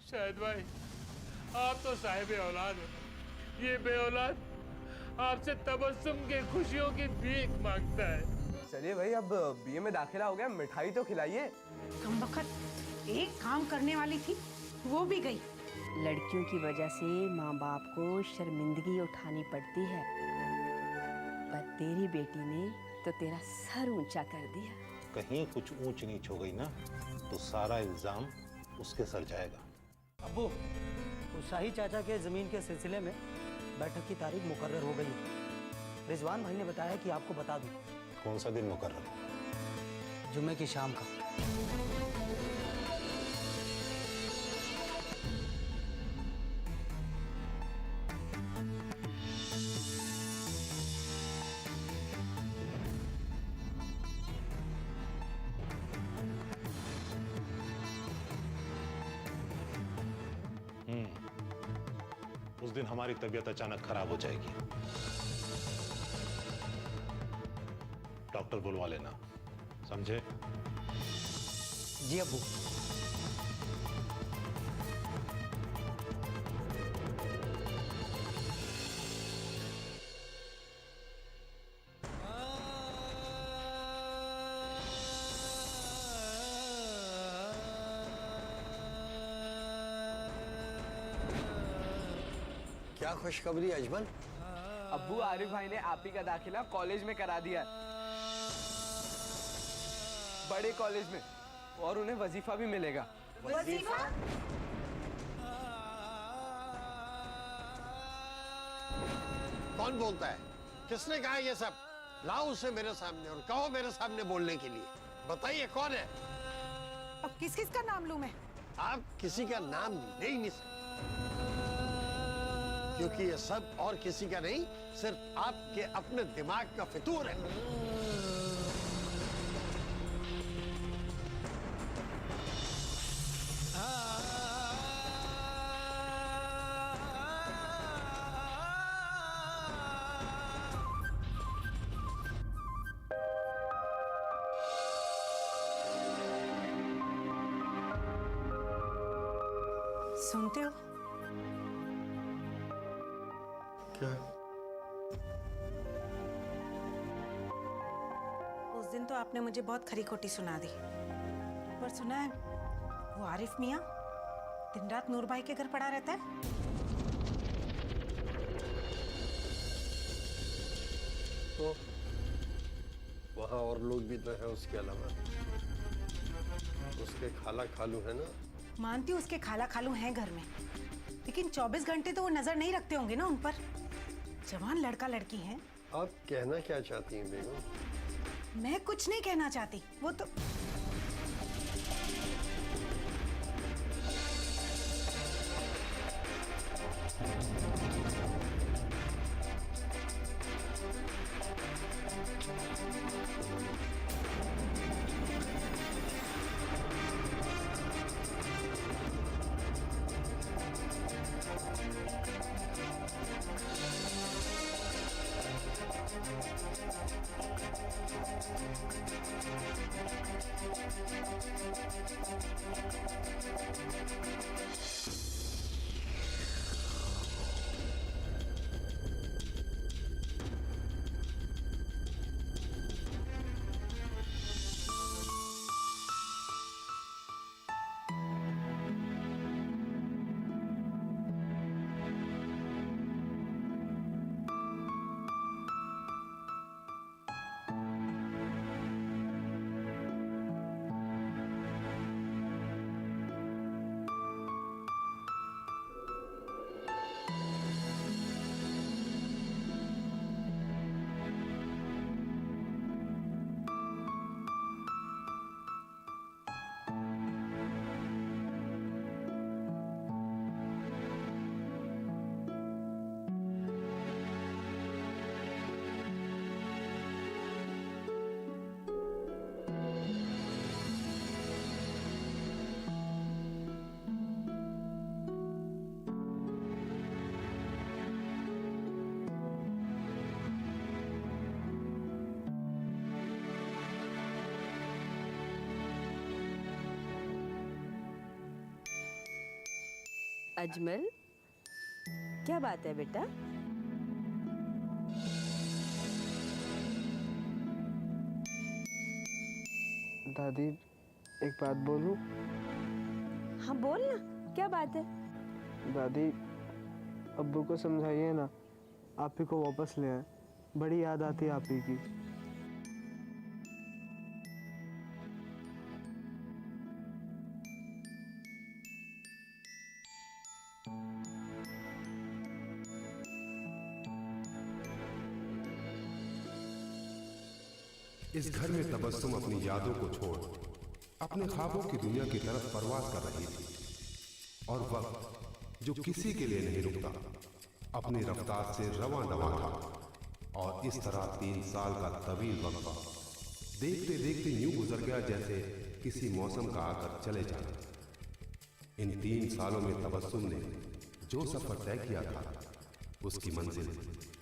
शाहिद भाई, आप तो साहिब औलाद हो, ये बेऔलाद आपसे तबस्सुम के खुशियों की भीख मांगता है। चलिए भाई, अब बीए में दाखिला हो गया, मिठाई तो खिलाइए। कमबख्त, एक काम करने वाली थी वो भी गई। लड़कियों की वजह से माँ बाप को शर्मिंदगी उठानी पड़ती है, पर तेरी बेटी ने तो तेरा सर ऊंचा कर दिया। कहीं कुछ ऊंच नीच हो गई ना तो सारा इल्जाम उसके सर जाएगा। अब्बू, उस शाही चाचा के जमीन के सिलसिले में बैठक की तारीख मुकर्रर हो गई है। रिजवान भाई ने बताया कि आपको बता दूं। कौन सा दिन मुकर्रर? जुम्मे की शाम का। उस दिन हमारी तबीयत अचानक खराब हो जाएगी। डॉक्टर बुलवा लेना, समझे? जी अब्बू। क्या खुशखबरी अजमल? अब्बू, आरिफ भाई ने आप ही का दाखिला कॉलेज में करा दिया, बड़े कॉलेज में, और उन्हें वजीफा भी मिलेगा। वजीफा? कौन बोलता है? किसने कहा ये सब? लाओ उसे मेरे सामने और कहो मेरे सामने बोलने के लिए। बताइए कौन है? अब किस किस का नाम लूं मैं? आप किसी का नाम ले ही नहीं सकते, क्योंकि ये सब और किसी का नहीं, सिर्फ आपके अपने दिमाग का फितूर है। सुनते हो? क्या? उस दिन तो आपने मुझे बहुत खरी खोटी सुना दी, पर सुना है वो आरिफ मियाँ दिन रात नूर भाई के घर पड़ा रहता है। तो वहाँ और लोग भी तो हैं उसके अलावा। उसके खाला खालू है ना। मानती हूँ उसके खाला खालू हैं घर में, लेकिन 24 घंटे तो वो नजर नहीं रखते होंगे ना उन पर। जवान लड़का लड़की हैं। आप कहना क्या चाहती हैं बेगम? मैं कुछ नहीं कहना चाहती, वो तो अजमल, क्या बात है बेटा? दादी, एक बात बोलूं? हाँ बोल ना, क्या बात है? दादी, अब्बू को समझाइए ना, आप ही को वापस ले आए। बड़ी याद आती है आप ही की। इस घर में तबस्सुम अपनी यादों को छोड़ अपने ख्वाबों की दुनिया की तरफ परवाज कर रही थी, और वक्त जो किसी के लिए नहीं रुकता अपनी रफ्तार से रवां दवा था। और इस तरह 3 साल का तवील वक्त देखते देखते यूं गुजर गया जैसे किसी मौसम का आकर चले जाना। इन 3 सालों में तबस्सुम ने जो सफर तय किया था उसकी मंजिल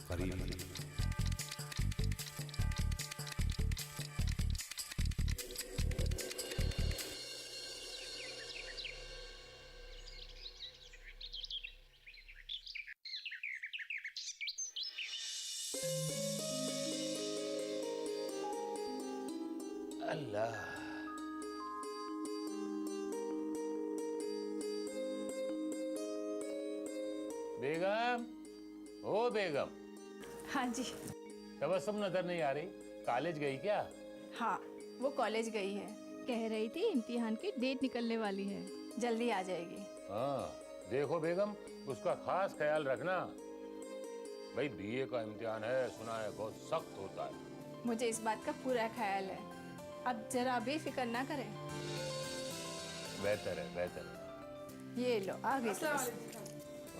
करीब थी। अल्लाह, बेगम, ओ बेगम। हाँ जी। तबस्सुम नजर नहीं आ रही, कॉलेज गई क्या? हाँ, वो कॉलेज गई है। कह रही थी इम्तिहान की डेट निकलने वाली है, जल्दी आ जाएगी। हाँ, देखो बेगम, उसका खास ख्याल रखना। भाई बीए का इम्तिहान है, सुना है बहुत सख्त होता है। मुझे इस बात का पूरा ख्याल है, अब जरा भी फिक्र ना करें। बेहतर है, बेहतर है। ये लो, आ गई।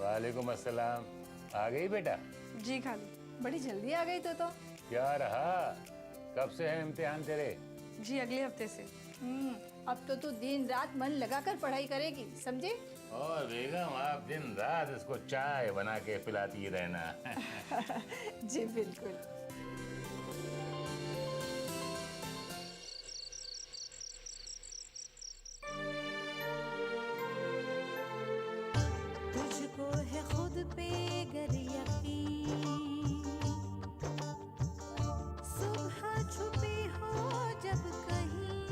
वालेकुम अस्सलाम। आ गई बेटा? जी खालू, बड़ी जल्दी आ गई तो। क्या रहा, कब से है इम्तिहान तेरे? जी अगले हफ्ते से। अब तो तू दिन रात मन लगाकर पढ़ाई करेगी, समझे? और बेगम, आप दिन रात इसको चाय बना के पिलाती रहना। जी बिल्कुल। तुझको है खुद पे गर यकीन, सुबह छुपी हो जब कहीं,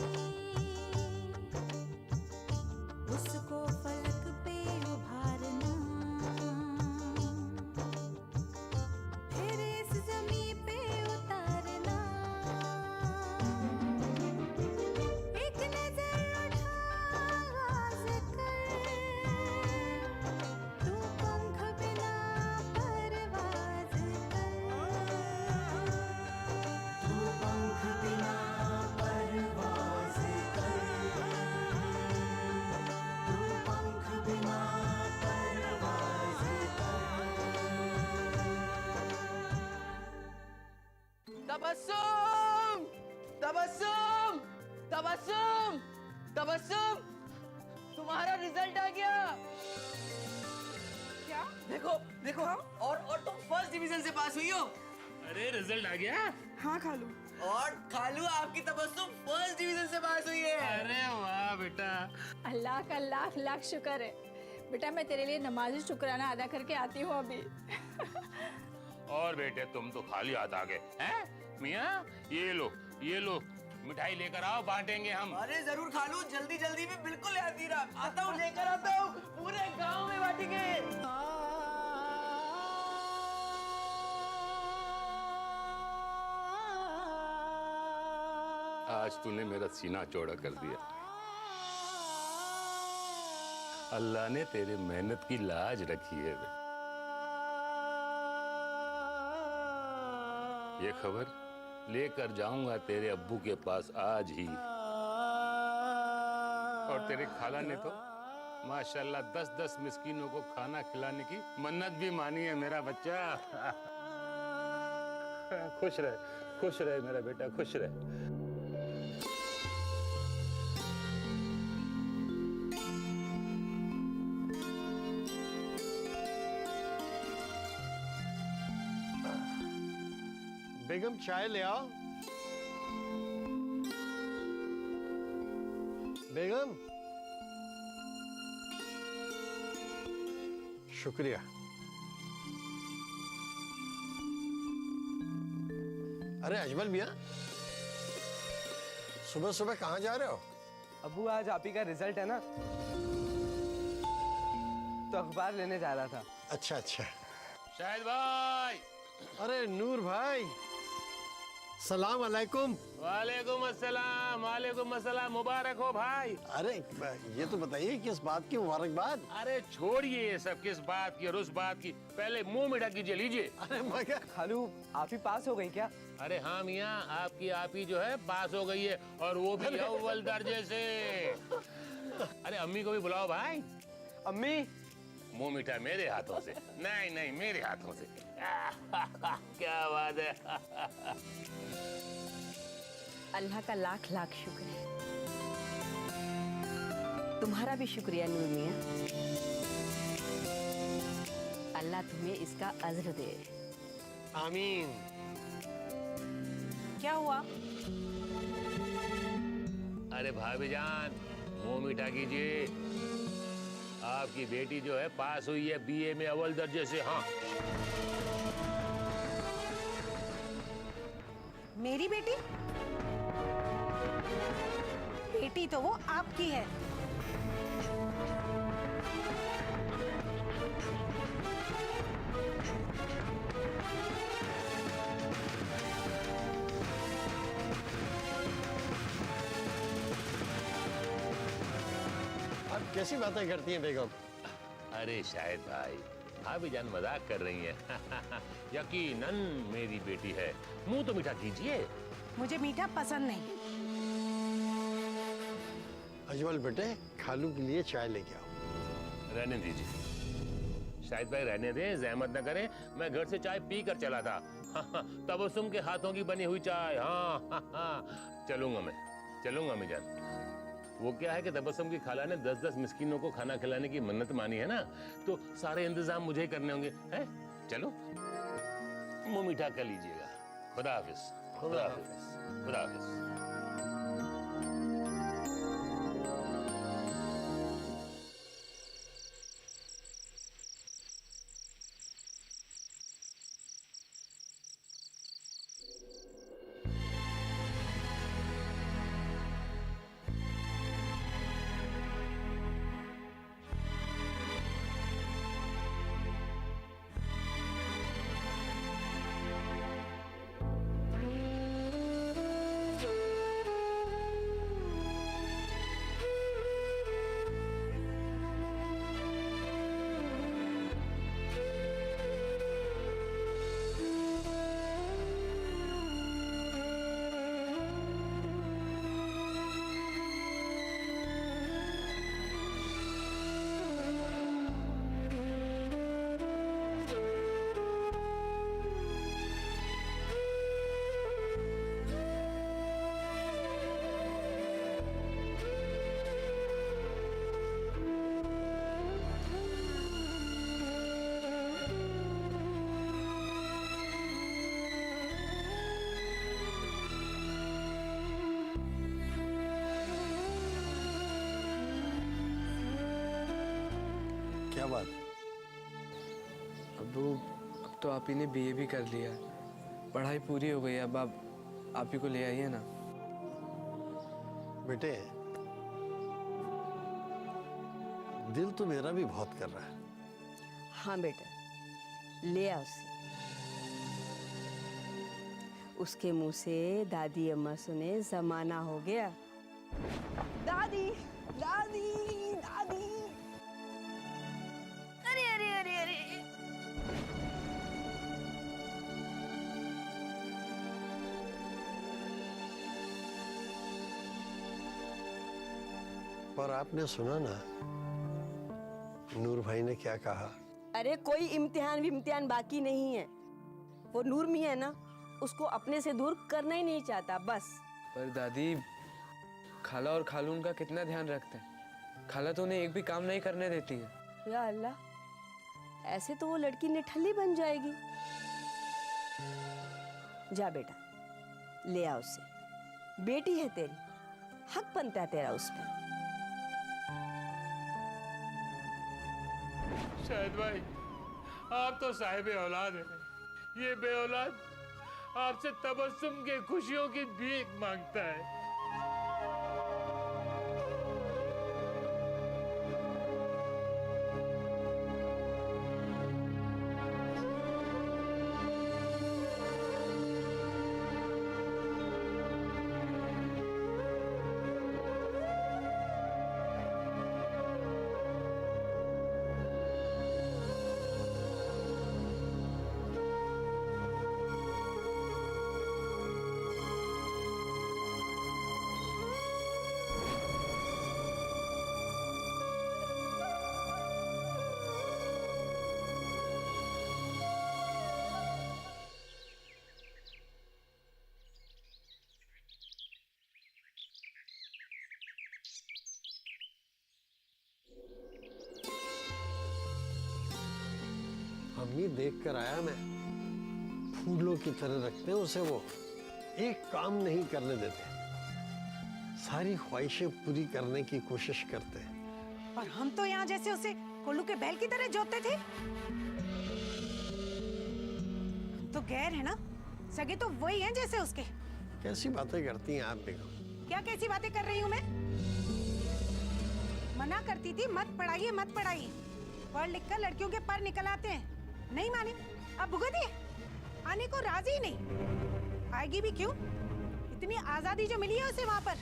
उसको फलक पे उभारना, फिर इस ज़मीं पे उतारना। एक नजर उठा आगाज़ कर, तू पंख बिना परवाज़ कर, तू पंख बिना परवाज़ कर, तू पंख बिना परवाज़ तबस्सुम! तबस्सुम! तबस्सुम! तबस्सुम! तुम्हारा रिजल्ट आ गया। क्या? देखो देखो, और तुम फर्स्ट डिवीजन से पास हुई हो। अरे रिजल्ट आ गया? हाँ खालू। और खालू, आपकी तबस्सुम फर्स्ट डिवीजन से पास हुई है। अरे वाह बेटा। अल्लाह का लाख लाख शुक्र है बेटा, मैं तेरे लिए नमाज़ शुक्राना अदा करके आती हूँ अभी। और बेटे, तुम तो खाली हाथ आ गए हैं? मियाँ, ये लो मिठाई लेकर आओ, बांटेंगे हम। अरे जरूर खालू, जल्दी जल्दी में बिल्कुल याद ही रहा। आता हूँ, लेकर आता हूँ, पूरे गांव में बांटेंगे। आज तूने मेरा सीना चौड़ा कर दिया। अल्लाह ने तेरे मेहनत की लाज रखी है। ये खबर लेकर जाऊंगा तेरे अब्बू के पास आज ही। और तेरे खाला ने तो माशाल्लाह 10-10 मिस्कीनों को खाना खिलाने की मन्नत भी मानी है मेरा बच्चा। खुश रहे मेरा बेटा, खुश रहे। बेगम चाय ले आओ। बेगम, शुक्रिया। अरे अजमल मियाँ, सुबह सुबह कहाँ जा रहे हो? अबू आज आप ही का रिजल्ट है ना, तो अखबार लेने जा रहा था। अच्छा अच्छा। शाहिद भाई। अरे नूर भाई, सलाम अलैकुम। वालेकुम अस्सलाम, वालेकुम अस्सलाम, मुबारक हो भाई। अरे ये तो बताइए किस बात की मुबारकबाद? अरे छोड़िए ये सब, किस बात की और उस बात की, पहले मुंह मीठा कीजिए, लीजिए। अरे मगर खालू आप ही पास हो गई क्या? अरे हाँ मियाँ, आपकी आप ही जो है पास हो गई है, और वो भी अव्वल दर्जे से। अरे अम्मी को भी बुलाओ भाई। अम्मी। मुंह मीठा मेरे हाथों से, नहीं नहीं मेरे हाथों से। क्या बात है। अल्लाह का लाख लाख शुक्र है। तुम्हारा भी शुक्रिया नूर मियाँ। अल्लाह तुम्हें इसका अज्र दे। आमीन। क्या हुआ? अरे भाभी जान, मुंह मीठा कीजिए। आपकी बेटी जो है पास हुई है बीए में अव्वल दर्जे से। हाँ। मेरी बेटी? बेटी तो वो आपकी है। आप कैसी बातें करती हैं बेगम? अरे शाहिद भाई, भाभी जान मजाक कर रही हैं। यकीनन मेरी बेटी है। मुंह तो मीठा कीजिए। मुझे मीठा पसंद नहीं। अजमल बेटे, खालू के लिए चाय लेके आओ। रहने दीजिए शाहिद भाई, रहने दें, जहमत न करें। मैं घर से चाय पी कर चला था। तबस्सुम के हाथों की बनी हुई चाय। हाँ। चलूंगा मैं, चलूंगा मैं जान। वो क्या है कि तबस्सुम की खाला ने 10-10 मिस्कीनों को खाना खिलाने की मन्नत मानी है ना, तो सारे इंतजाम मुझे ही करने होंगे। हैं? चलो मुंह मीठा कर लीजिएगा। खुदा हाफिज। खुदा हाफिज। खुदा हाफिज। क्या बात? अबू अब तो आप ही ने बीए भी कर लिया है, पढ़ाई पूरी हो गई है। अब आप ही को ले आइए ना। बेटे, दिल तो मेरा भी बहुत कर रहा है। हाँ बेटा, ले आ उसे। उसके मुंह से दादी अम्मा सुने जमाना हो गया। दादी दादी दादी। अरे अरे अरे अरे। पर आपने सुना ना नूर भाई ने क्या कहा? अरे कोई इम्तिहान बाकी नहीं है। वो नूर मियां है ना, उसको अपने से दूर करना ही नहीं चाहता बस। पर दादी, खाला और खालून का कितना ध्यान रखते हैं। खाला तो उन्हें एक भी काम नहीं करने देती है। या अल्लाह, ऐसे तो वो लड़की निठल्ली बन जाएगी। जा बेटा, ले आ उसे। बेटी है तेरी, हक बनता है तेरा उस पर। शाहिद भाई, आप तो साहिब औलाद हैं। ये बे औलाद आपसे तबस्सुम के खुशियों की भीख मांगता है। अम्मी देख कर आया मैं, फूलों की तरह रखते हैं उसे, वो एक काम नहीं करने देते, सारी ख्वाहिशें पूरी करने की कोशिश करते हैं। पर हम तो यहाँ जैसे उसे कोल्लू के बैल की तरह जोतते थे। तो गैर है ना, सगे तो वही हैं जैसे उसके। कैसी बातें करती हैं आप बेगम? क्या कैसी बातें कर रही हूँ मैं? मना करती थी मत पढ़ाइए मत पढ़ाइए, पढ़ लिख कर लड़कियों के पर निकल आते हैं। नहीं मानी, अब भुगतिए, आने को राजी ही नहीं। आएगी भी क्यों? इतनी आजादी जो मिली है उसे वहां पर।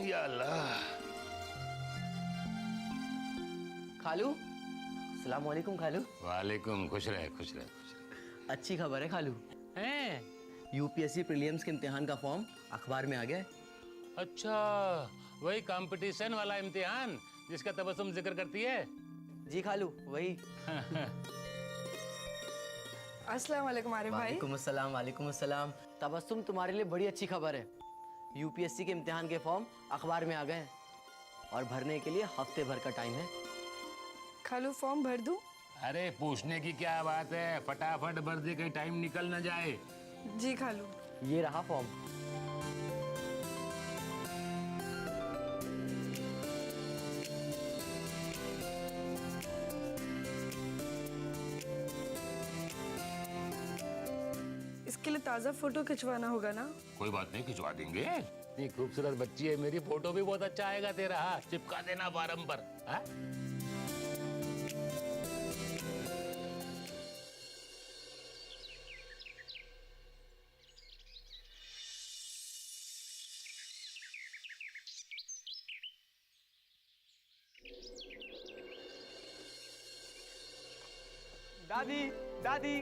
या अल्लाह। खालू, सलाम वालेकुम खालू। वालेकुम, खुश रहे खुश रहे खुश रहे। अच्छी खबर है खालू। हैं? यूपीएससी प्रीलिम्स के इम्तिहान का फॉर्म अखबार में आ गया है। अच्छा, वही कंपटीशन वाला इम्तिहान जिसका तबस्सुम जिक्र करती है? जी खालू, वही। अस्सलाम वालेकुम आरिफ भाई। वालेकुम अस्सलाम, वालेकुम अस्सलाम। तबस्सुम, तुम्हारे लिए बड़ी अच्छी खबर है। यूपीएससी के इम्तिहान के फॉर्म अखबार में आ गए हैं और भरने के लिए हफ्ते भर का टाइम है। खालू फॉर्म भर दूं? अरे पूछने की क्या बात है, फटाफट भर दे, कहीं टाइम निकल न जाए। जी खालू। ये रहा फॉर्म। इसके लिए ताज़ा फोटो खिंचवाना होगा ना? कोई बात नहीं, खिंचवा देंगे। इतनी खूबसूरत बच्ची है मेरी, फोटो भी बहुत अच्छा आएगा तेरा। हाँ, चिपका देना फार्म पर। हाँ? दादी दादी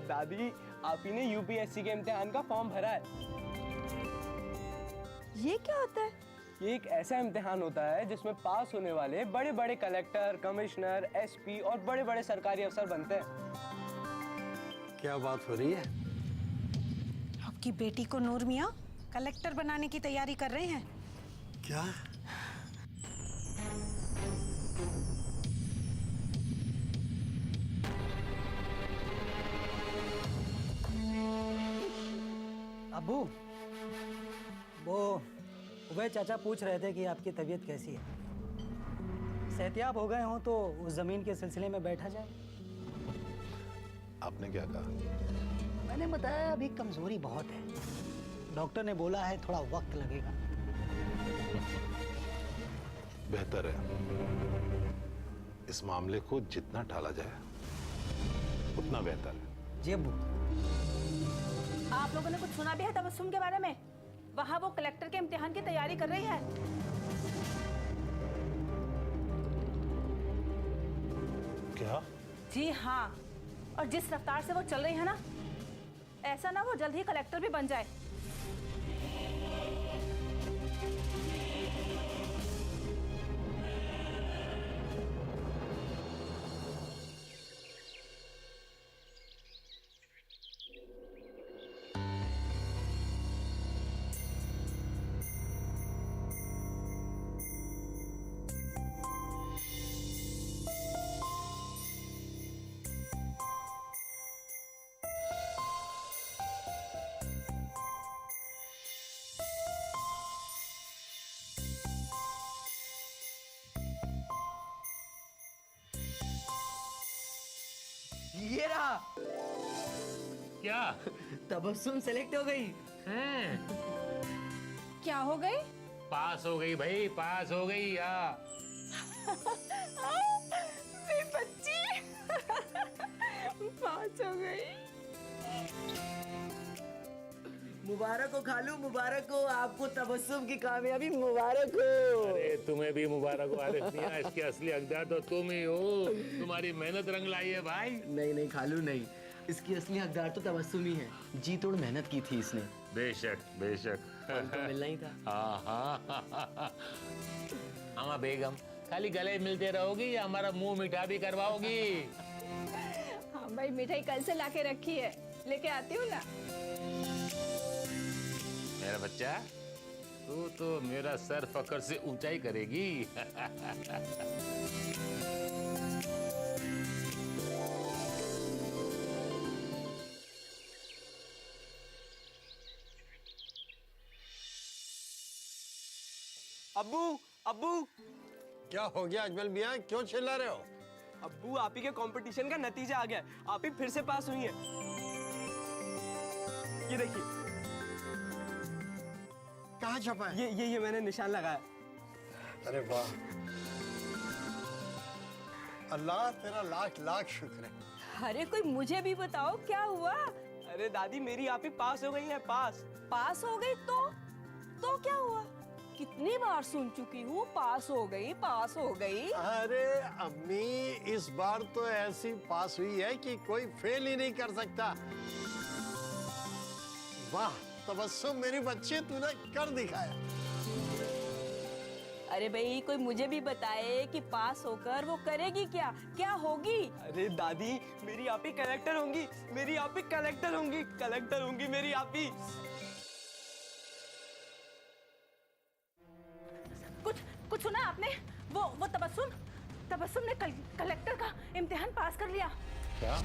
दादी, आप ही ने यूपीएससी के इम्तिहान का फॉर्म भरा है। ये क्या होता है? ये एक ऐसा इम्तिहान होता है जिसमें पास होने वाले बड़े बड़े कलेक्टर, कमिश्नर, एसपी और बड़े बड़े सरकारी अफसर बनते हैं। क्या बात हो रही है? आपकी बेटी को नूर मियाँ कलेक्टर बनाने की तैयारी कर रहे हैं। क्या? अब्बू, वो उबैद चाचा पूछ रहे थे कि आपकी तबीयत कैसी है। सेहतियाब हो गए हों तो उस ज़मीन के सिलसिले में बैठा जाए। आपने क्या कहा? मैंने बताया अभी कमज़ोरी बहुत है, डॉक्टर ने बोला है थोड़ा वक्त लगेगा। बेहतर है, इस मामले को जितना टाला जाए उतना बेहतर है। जी अब्बू। आप लोगों ने कुछ सुना भी है तबस्सुम के बारे में? वहाँ वो कलेक्टर के इम्तिहान की तैयारी कर रही है। क्या? जी हाँ, और जिस रफ्तार से वो चल रही है ना, ऐसा ना वो जल्द ही कलेक्टर भी बन जाए। रहा। क्या तबस्सुम सेलेक्ट हो गई। हैं? क्या हो गई? पास हो गई भाई, पास हो गई या मेरी बच्ची पास हो गई। मुबारक हो खालू, मुबारक हो आपको, तबस्सुम की कामयाबी मुबारक हो। अरे तुम्हें भी मुबारक हो आदित्य, इसके असली हकदार तो तुम ही हो। तुम्हारी मेहनत रंग लाई है भाई। नहीं नहीं खालू नहीं, इसकी असली हकदार तो तबस्सुम ही है। जी तोड़ मेहनत की थी इसने। बेशक बेशक। तो मिलना ही था। हाँ। अमा बेगम, खाली गले मिलते रहोगी या हमारा मुंह मीठा भी करवाओगी? हाँ भाई, मिठाई कल से लाके रखी है, लेके आती हूँ ना। मेरा बच्चा, तू तो मेरा सर फकर से ऊंचाई करेगी। अब्बू अब्बू क्या हो गया अजमल मियाँ, क्यों चिल्ला रहे हो? अब्बू, आप ही के कंपटीशन का नतीजा आ गया है। आप ही फिर से पास हुई हैं। ये देखिए। कहाँ छपा है? ये मैंने निशान लगाया। अरे वाह, अल्लाह तेरा लाख लाख शुक्र है। अरे कोई मुझे भी बताओ क्या हुआ? अरे दादी, मेरी आप ही पास हो गई हैं, पास। पास हो गई तो क्या हुआ? कितनी बार सुन चुकी हूँ, पास हो गई, पास हो गई। अरे अम्मी, इस बार तो ऐसी पास हुई है कि कोई फेल ही नहीं कर सकता। वाह तबस्सुम, मेरी बच्ची, तूने कर दिखाया। अरे भाई, कोई मुझे भी बताए कि पास होकर वो करेगी क्या, क्या होगी? अरे दादी, मेरी आप ही कलेक्टर होंगी, मेरी आप ही कलेक्टर होंगी, कलेक्टर होंगी मेरी आप ही। कुछ सुना आपने? वो तबस्सुम ने कलेक्टर का इम्तिहान पास कर लिया। क्या?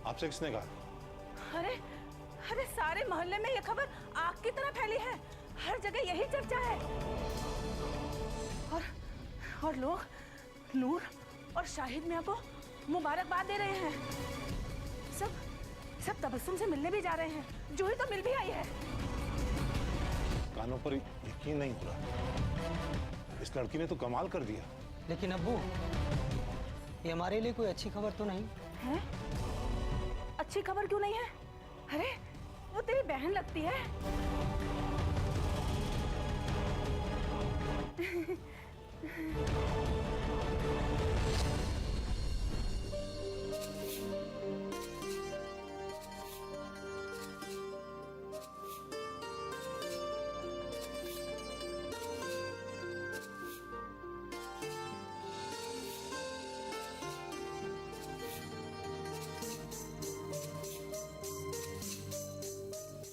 आपसे किसने कहा? अरे सारे मोहल्ले में ये खबर आग की तरह फैली है। हर जगह यही चर्चा है। और लोग नूर और शाहिद मियां को मुबारकबाद दे रहे हैं। सब तबस्सुम से मिलने भी जा रहे हैं। जूही तो मिल भी आई है। कानों पर यकीन नहीं हो रहा। इस लड़की ने तो कमाल कर दिया। लेकिन अब्बू, ये हमारे लिए कोई अच्छी खबर तो नहीं है? अच्छी खबर क्यों नहीं है? अरे वो तेरी बहन लगती है।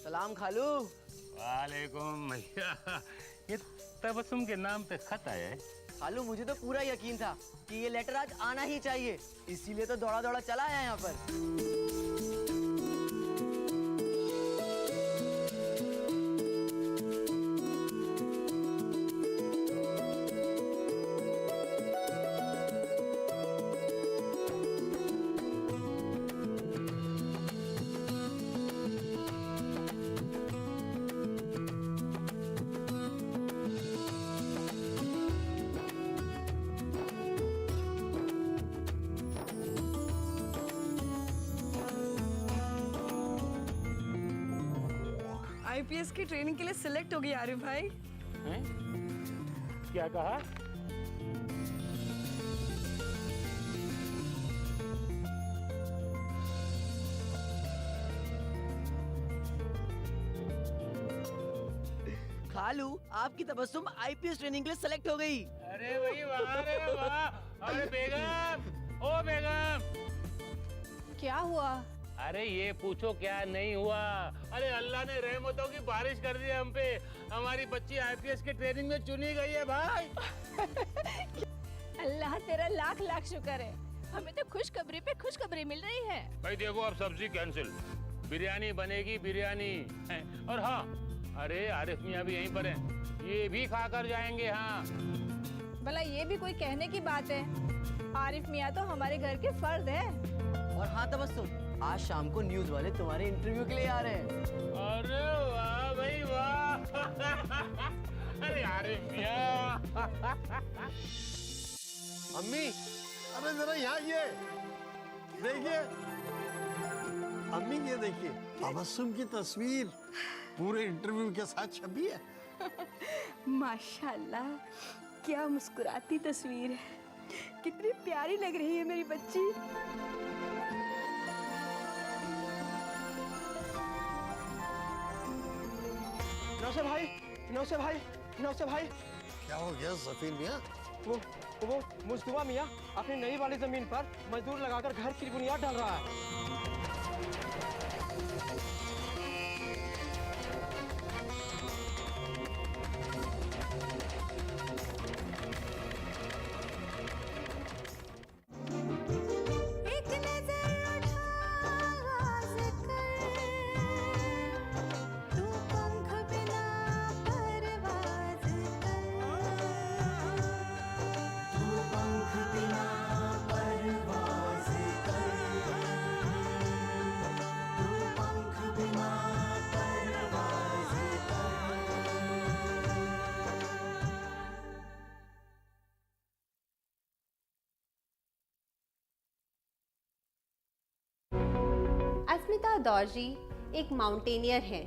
सलाम खालू। वालेकुम भैया, ये तबस्सुम के नाम पे खत आया है। खालू, मुझे तो पूरा यकीन था कि ये लेटर आज आना ही चाहिए, इसीलिए तो दौड़ा दौड़ा चला आया यहाँ पर। आईपीएस की ट्रेनिंग के लिए सिलेक्ट हो गई आरिफ भाई। क्या कहा? खालू, आपकी तबस्सुम आईपीएस ट्रेनिंग के लिए सेलेक्ट हो गई। अरे भाई वाह, अरे वाह। अरे बेगम, ओ बेगम। क्या हुआ? अरे ये पूछो क्या नहीं हुआ। अरे अल्लाह ने रहमतों की बारिश कर दी हम पे। हमारी बच्ची आईपीएस की ट्रेनिंग में चुनी गई है भाई। अल्लाह तेरा लाख लाख शुक्र है, हमें तो खुशखबरी पे खुशखबरी मिल रही है। भाई देखो, अब सब्जी कैंसिल, बिरयानी बनेगी, बिरयानी। और हाँ, अरे आरिफ मियाँ भी यहीं पर हैं, ये भी खाकर जाएंगे। हाँ भला ये भी कोई कहने की बात है? आरिफ मियाँ तो हमारे घर के फर्द है। और हाँ तबस्सुम, आज शाम को न्यूज वाले तुम्हारे इंटरव्यू के लिए आ रहे हैं। अरे वाह भाई वाह। अरे आरिफ मियाँ। अम्मी, अरे जरा यहाँ ये देखिए। अम्मी ये देखिए, तबस्सुम की तस्वीर पूरे इंटरव्यू के साथ छपी है। माशाल्लाह, क्या मुस्कुराती तस्वीर है, कितनी प्यारी लग रही है मेरी बच्ची। नौसे भाई, नौसे भाई, नौसे भाई। क्या हो गया सफीर मियाँ? वो मुस्तफा मियाँ अपनी नई वाली जमीन पर मजदूर लगाकर घर की बुनियाद डाल रहा है। एक नजर उठा आवाज़ कर, तू पंख बिना परवाज़ कर, तू पंख बिना परवाज़ कर, तू पंख बिना परवाज़ कर। अस्मिता दौरजी एक माउंटेनियर हैं